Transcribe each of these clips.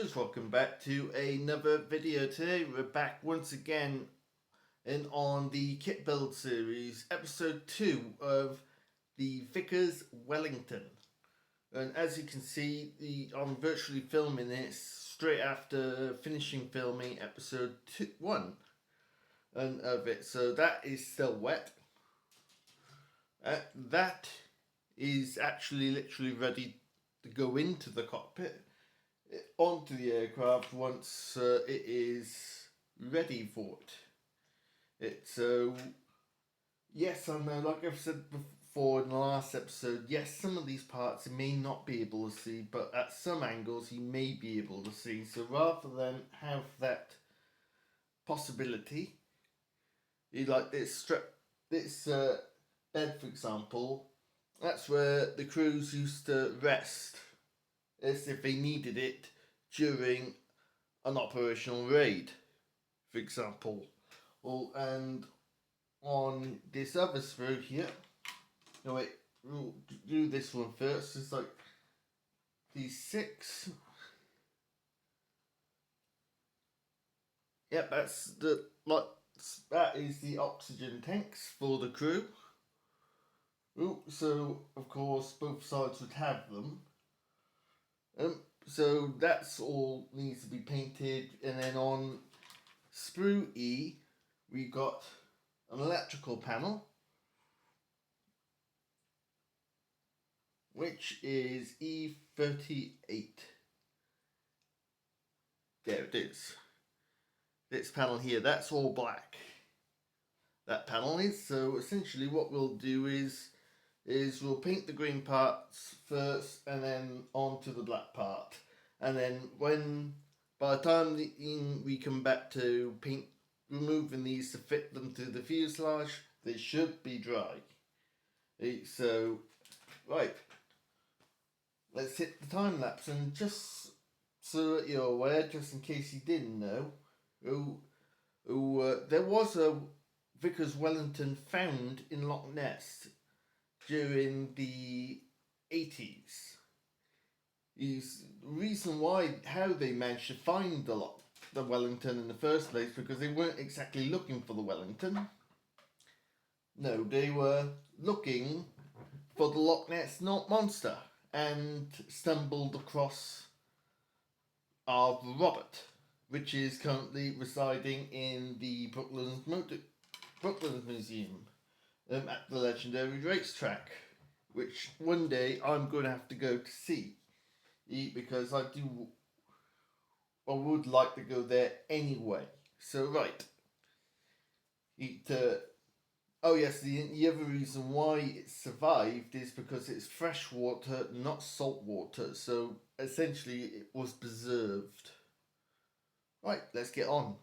viewers, welcome back to another video. Today we're back once again on the kit build series, episode 2 of the Vickers Wellington. And as you can see, I'm virtually filming this straight after finishing filming episode 1 of it, so that is still wet. That is actually literally ready to go into the cockpit, onto the aircraft once it is ready for it. So yes, I know, like I've said before in the last episode, yes, some of these parts you may not be able to see, but at some angles you may be able to see. So rather than have that possibility, you like this bed, for example, that's where the crews used to rest, as if they needed it during an operational raid, for example. And on this other screw here, no wait, we'll do this one first. It's like these 6. Yep, that is the oxygen tanks for the crew. So of course both sides would have them. So that's all needs to be painted, and then on sprue E we got an electrical panel, which is E38. There it is. This panel here, that's all black. That panel is. So essentially what we'll do is we'll paint the green parts first and then onto the black part. And then by the time we come back to removing these to fit them to the fuselage, they should be dry. So, right, let's hit the time lapse. And just so that you're aware, just in case you didn't know, there was a Vickers Wellington found in Loch Ness during the 80s. The reason how they managed to find the Wellington in the first place, because they weren't exactly looking for the Wellington. No, they were looking for the Loch Ness monster and stumbled across our Robert, which is currently residing in the Brooklyn Museum. At the legendary racetrack, which one day I'm going to have to go to see, because I would like to go there anyway. So right, oh yes, the other reason why it survived is because it's fresh water, not salt water, so essentially it was preserved. Right, let's get on.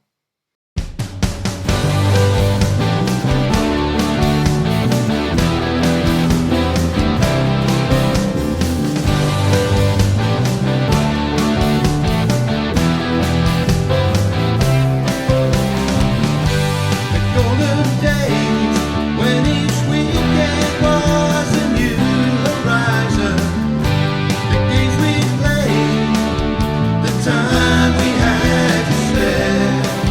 Time we had to spare.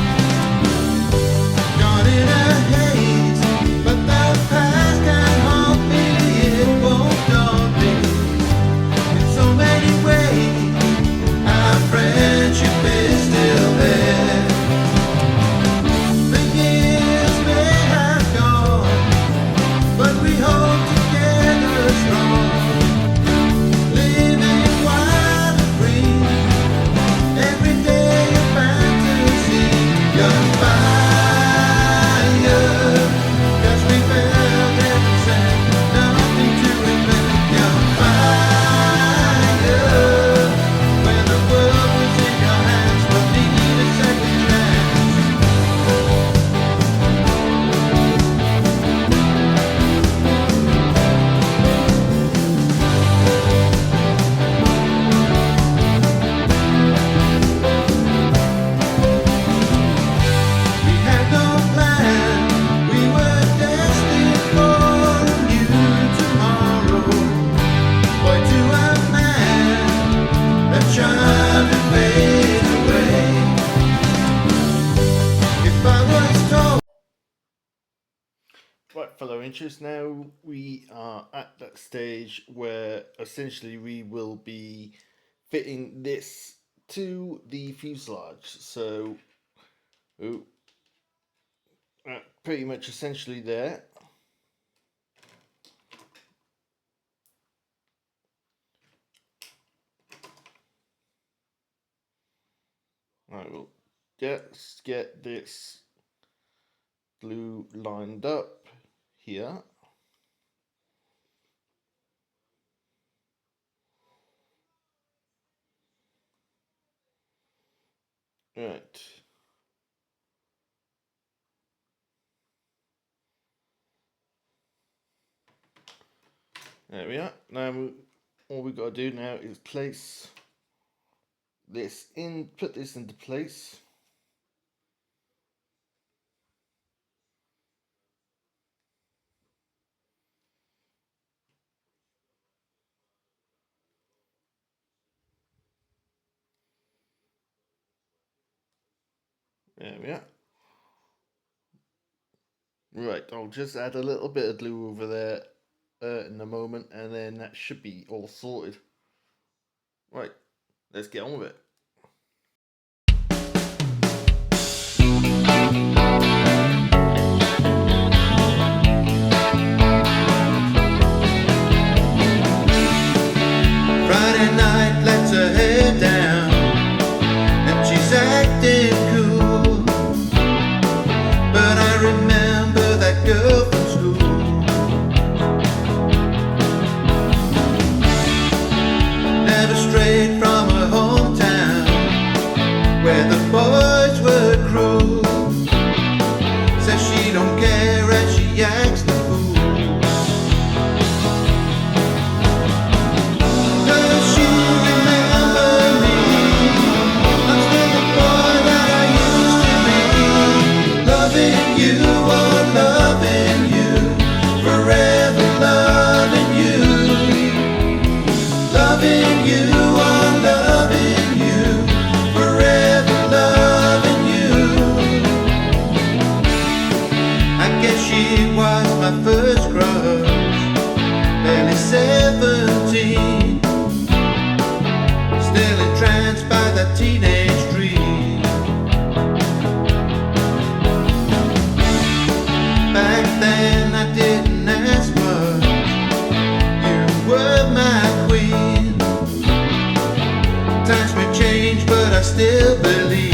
Right, fellow Rangers, now we are at that stage where essentially we will be fitting this to the fuselage. So, pretty much essentially there. I will just get this glue lined up here. Right. There we are. Now all we've got to do now is place this in, put this into place. There we are. Right, I'll just add a little bit of glue over there in a moment, and then that should be all sorted. Right, let's get on with it. Friday night lets her hair down and she's acting cool, but I remember that girl from school. Never strayed from her hometown where the boys were cruel. Says she don't care and she acts the fool. First crush, barely 17, still entranced by that teenage dream. Back then I didn't ask much, you were my queen. Times may change but I still believe.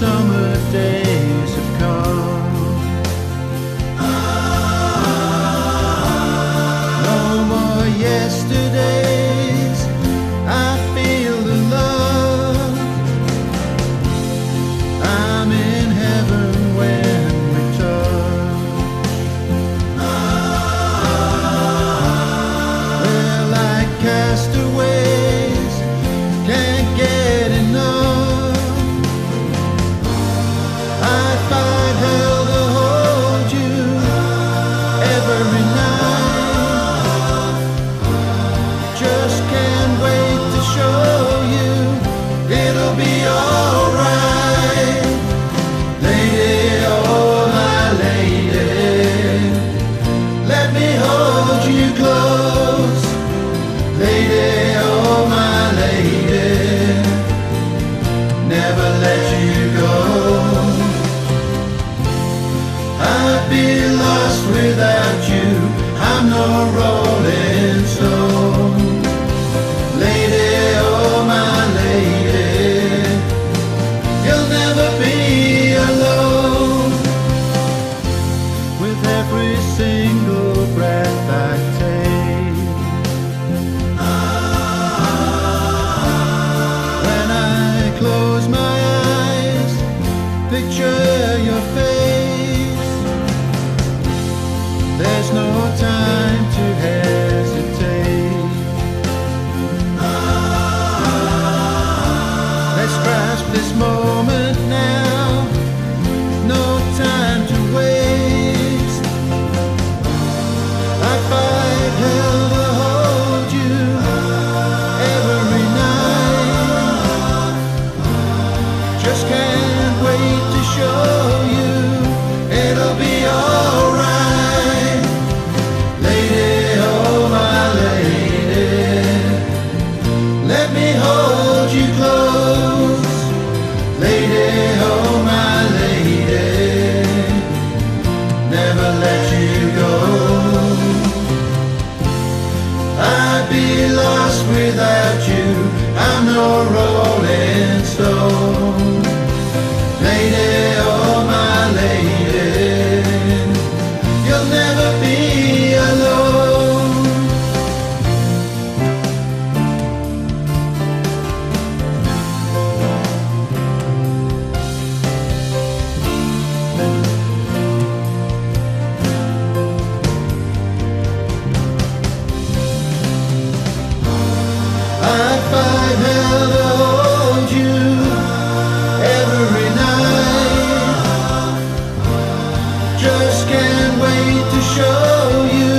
summer days have come. No more yesterdays, I feel the love. I'm in heaven when we touch. We're like castaways, can't get enough. I'd fight hell to hold you every night. Just can't wait to show you it'll be alright. Lady, oh my lady, let me hold you close. Lady, oh my lady, never let you go. I'd be lost without you, I'm no rolling stone. Lady, oh my lady, you'll never be alone. With every single breath I take, when I close my eyes, picture your face. There's no time to hesitate. Let's grasp this moment now, no time to waste. I fight hell to hold you every night. Just can't wait to show you it'll be alright. Lady, oh my lady, let me hold you close. Lady, oh my lady, never let you go. I'd be lost without you, I'm no rolling stone. Lady, oh my lady, you'll never be alone. I'd fight hell to hold you every night. Just can't wait to show you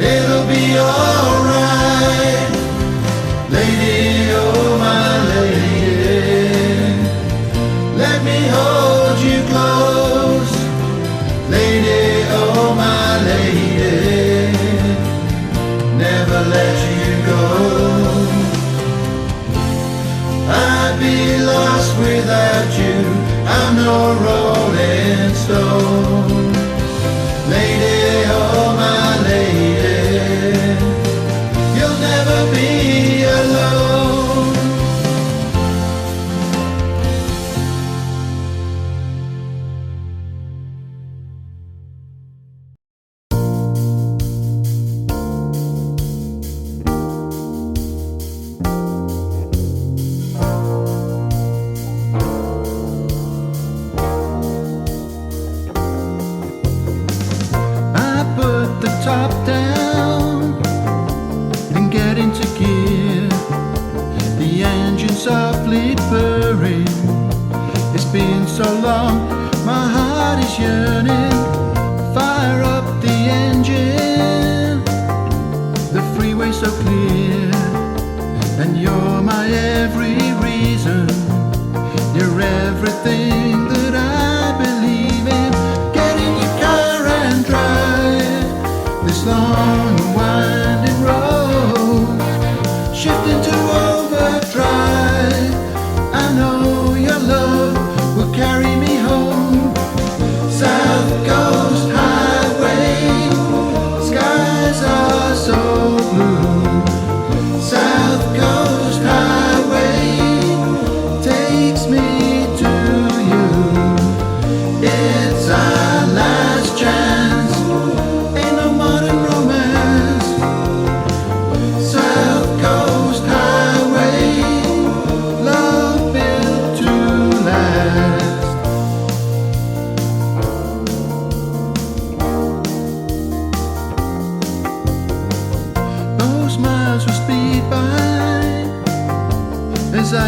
it'll be alright. Lady, oh my lady, let me hold you close. Lady, oh my lady, never let you go. I'd be lost without you, I'm no rolling stone. Lady, oh my lady, you'll never be alone. Top down and get into gear. The engine softly purring. It's been so long, my heart is yearning. Fire up the engine. The freeway's so clear, and you're my every reason. You're everything that I believe in. Get in your car and drive this long and winding road, shift into overdrive. I know your love will carry me home.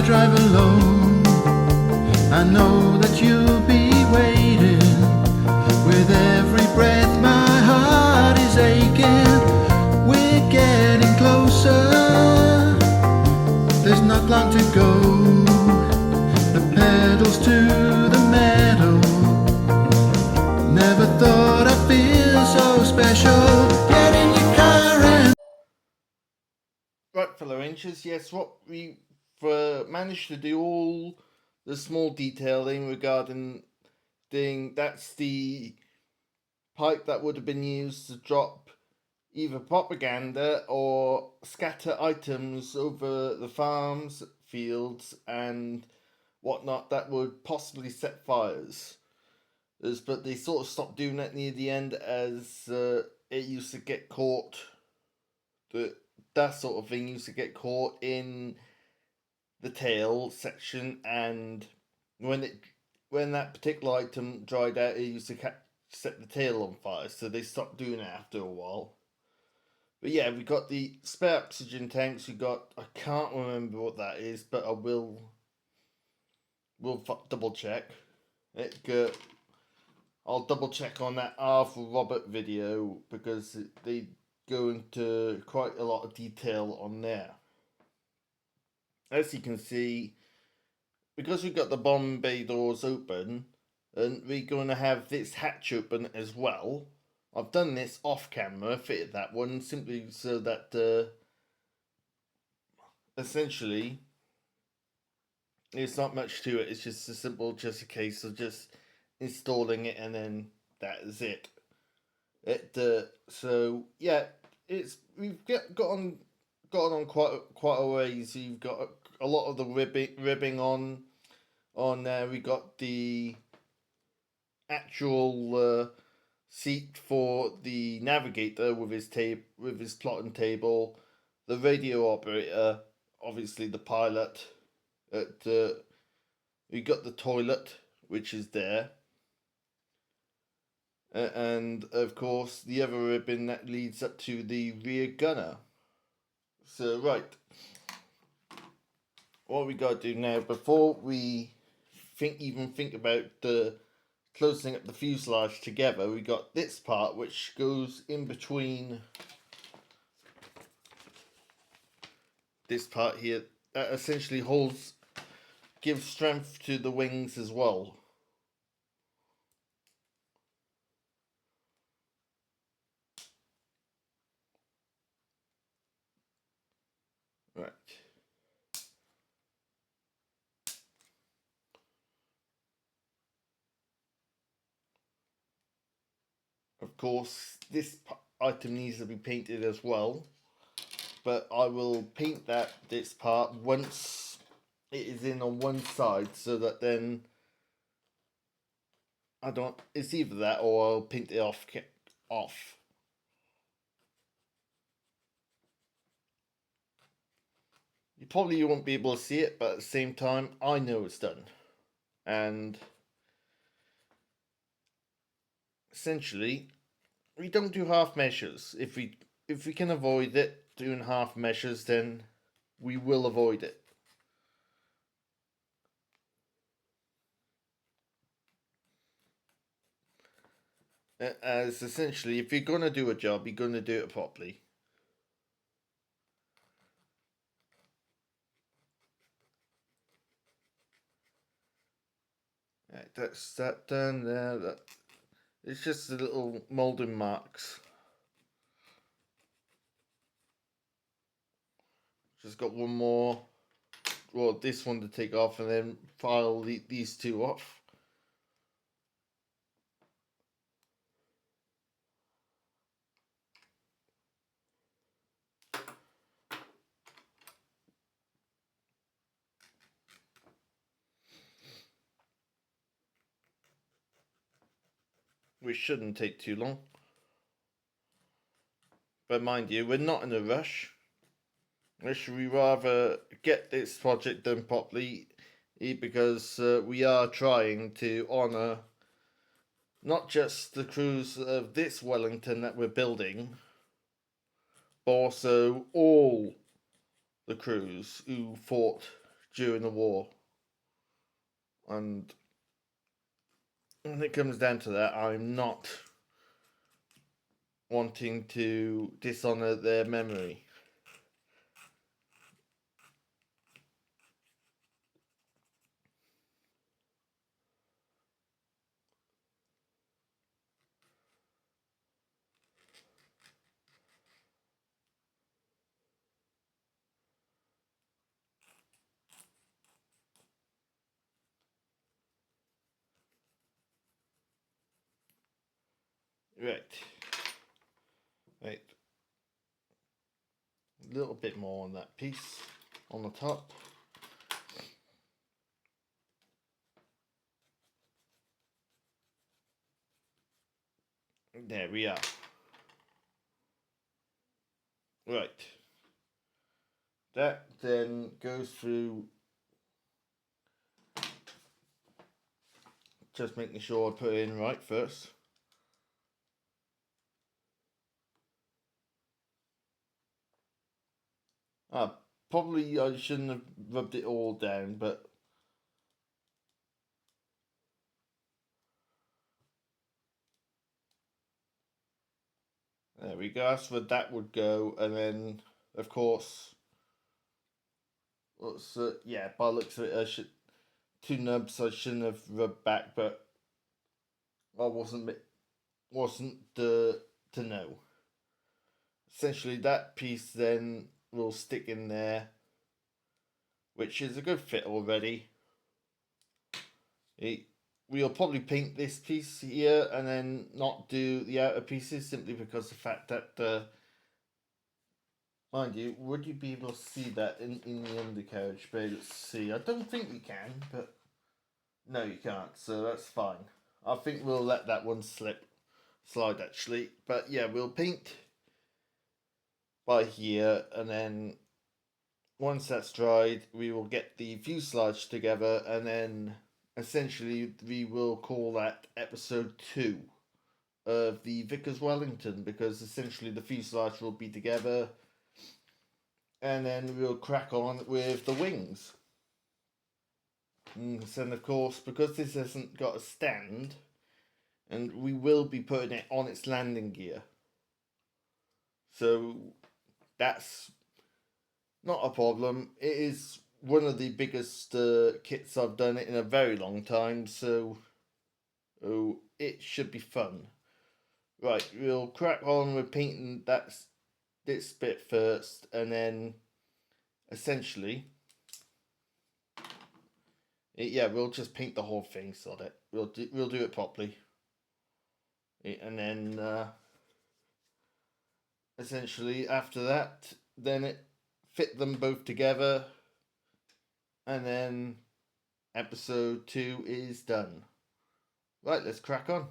drive alone, I know that you'll be waiting. With every breath my heart is aching. We're getting closer, there's not long to go. The pedals to the metal. Never thought I'd feel so special. Get in your car and... Right, fellow rangers, yes, what we managed to do all the small detailing regarding that's the pipe that would have been used to drop either propaganda or scatter items over the farms, fields, and whatnot that would possibly set fires. But they sort of stopped doing that near the end as it used to get caught. That sort of thing used to get caught in the tail section, and when that particular item dried out, it used to set the tail on fire. So they stopped doing it after a while. But yeah, we got the spare oxygen tanks. We got, I can't remember what that is, but I will double check. I'll double check on that Arthur Robert video because they go into quite a lot of detail on there. As you can see, because we've got the bomb bay doors open, and we're going to have this hatch open as well. I've done this off camera, fitted that one, simply so that essentially it's not much to it. It's just a case of just installing it, and then that is it. So yeah, we've gotten on quite a ways. You've got a lot of the ribbing on there. We got the actual seat for the navigator with his plotting table, the radio operator, obviously the pilot. We got the toilet, which is there, and of course the other ribbon that leads up to the rear gunner. So right, what we got to do now before we even think about the closing up the fuselage together, we got this part which goes in between this part here that essentially gives strength to the wings as well. Right. Of course, this item needs to be painted as well, but I will paint this part once it is in on one side, so that then it's either that or I'll paint it off. You probably won't be able to see it, but at the same time, I know it's done. And essentially, we don't do half measures. If we can avoid it doing half measures, then we will avoid it. As essentially, if you're gonna do a job, you're gonna do it properly. Right, that's that done there. It's just the little moulding marks. Just got one more, well, this one to take off, and then file these two off. Which shouldn't take too long. But mind you, we're not in a rush. We rather get this project done properly, because we are trying to honour not just the crews of this Wellington that we're building, but also all the crews who fought during the war. And when it comes down to that, I'm not wanting to dishonour their memory. Right. Right. A little bit more on that piece on the top. There we are. Right. That then goes through, just making sure I put it in right first. Probably I shouldn't have rubbed it all down, but there we go. That's where that would go, and then of course, yeah, by the looks of it, two nubs I shouldn't have rubbed back, but I wasn't to know. Essentially, that piece then will stick in there, which is a good fit already. We'll probably paint this piece here and then not do the outer pieces, simply because the fact that, mind you, would you be able to see that in the undercarriage? But let's see. I don't think you can, but no, you can't. So that's fine. I think we'll let that one slide actually. But yeah, we'll paint by here, and then once that's dried, we will get the fuselage together, and then essentially we will call that episode 2 of the Vickers Wellington, because essentially the fuselage will be together, and then we'll crack on with the wings. And of course, because this hasn't got a stand, and we will be putting it on its landing gear, so that's not a problem. It is one of the biggest kits I've done it in a very long time, so it should be fun. Right, we'll crack on with painting this bit first, and then essentially, we'll just paint the whole thing, sod it. We'll do it properly, and then essentially after that, then it fit them both together, and then episode 2 is done. Right, let's crack on.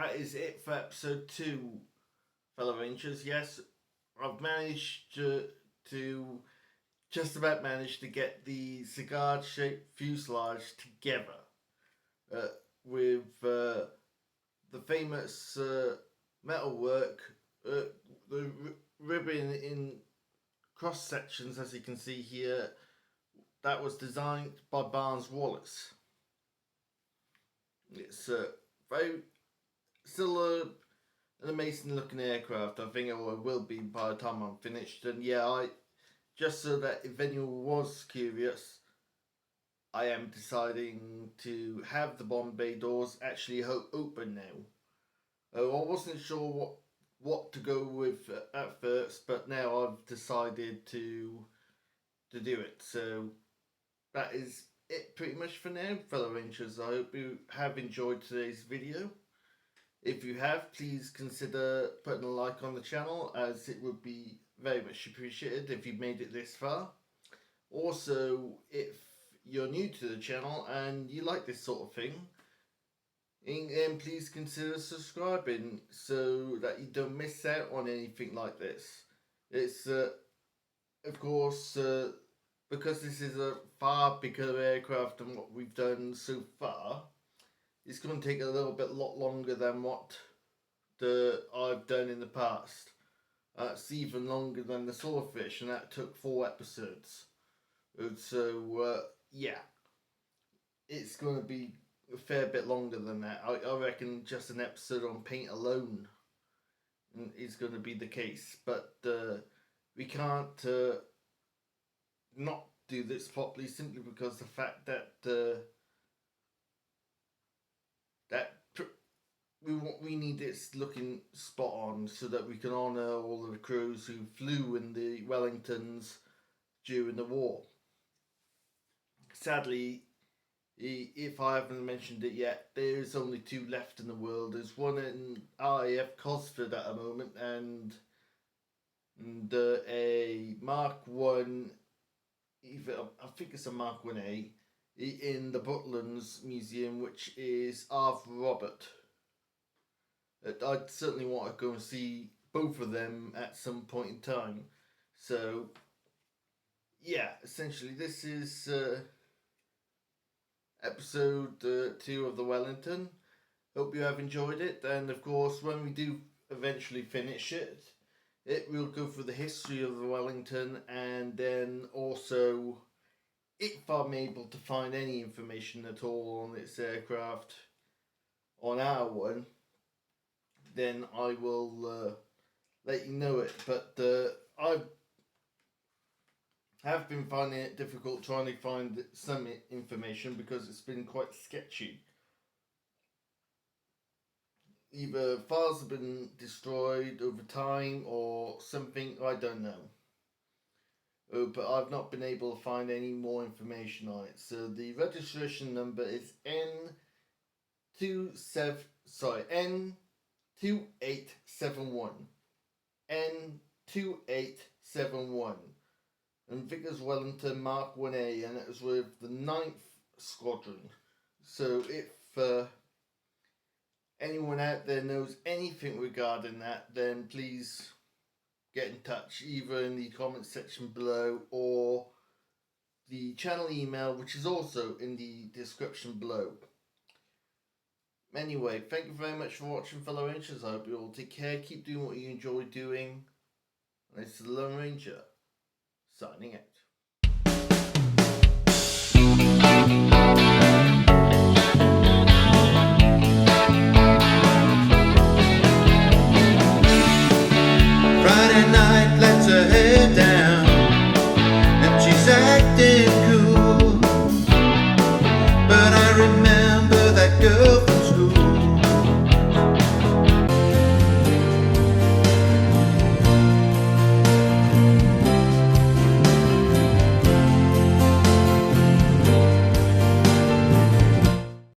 That is it for episode 2, fellow Rangers. Yes, I've managed to just about managed to get the cigar-shaped fuselage together. with the famous metalwork, the ribbon in cross sections, as you can see here, that was designed by Barnes Wallace. It's still an amazing looking aircraft. I think it will be by the time I'm finished. And yeah, just so that if anyone was curious, I am deciding to have the bomb bay doors actually open now. I wasn't sure what to go with at first, but now I've decided to do it. So that is it pretty much for now, fellow Rangers. I hope you have enjoyed today's video. If you have, please consider putting a like on the channel, as it would be very much appreciated if you've made it this far. Also, if you're new to the channel and you like this sort of thing, then please consider subscribing so that you don't miss out on anything like this. It's, of course, because this is a far bigger aircraft than what we've done so far, it's going to take a lot longer than what I've done in the past. It's even longer than the Swordfish, and that took 4 episodes. So, yeah, it's going to be a fair bit longer than that. I reckon just an episode on paint alone is going to be the case. But we can't not do this properly, simply because the fact that we need it looking spot on, so that we can honour all of the crews who flew in the Wellingtons during the war. Sadly, if I haven't mentioned it yet, there's only 2 left in the world. There's one in RAF Cosford at the moment, and a Mk1, I think it's a Mk1a, in the Butler Museum, which is Arthur Robert. I'd certainly want to go and see both of them at some point in time. So, yeah, essentially this is episode 2 of the Wellington. Hope you have enjoyed it, and of course when we do eventually finish it, it will go through the history of the Wellington, and then also, if I'm able to find any information at all on its aircraft on our one, then I will let you know it. But I have been finding it difficult trying to find some information, because it's been quite sketchy. Either files have been destroyed over time or something, I don't know. But I've not been able to find any more information on it. So the registration number is N2871. N2871. And Vickers Wellington Mk1a, and it was with the 9th Squadron. So if anyone out there knows anything regarding that, then please get in touch, either in the comment section below or the channel email, which is also in the description below. Anyway, thank you very much for watching, fellow Rangers. I hope you all take care, keep doing what you enjoy doing. And it's the Lone Ranger, signing out.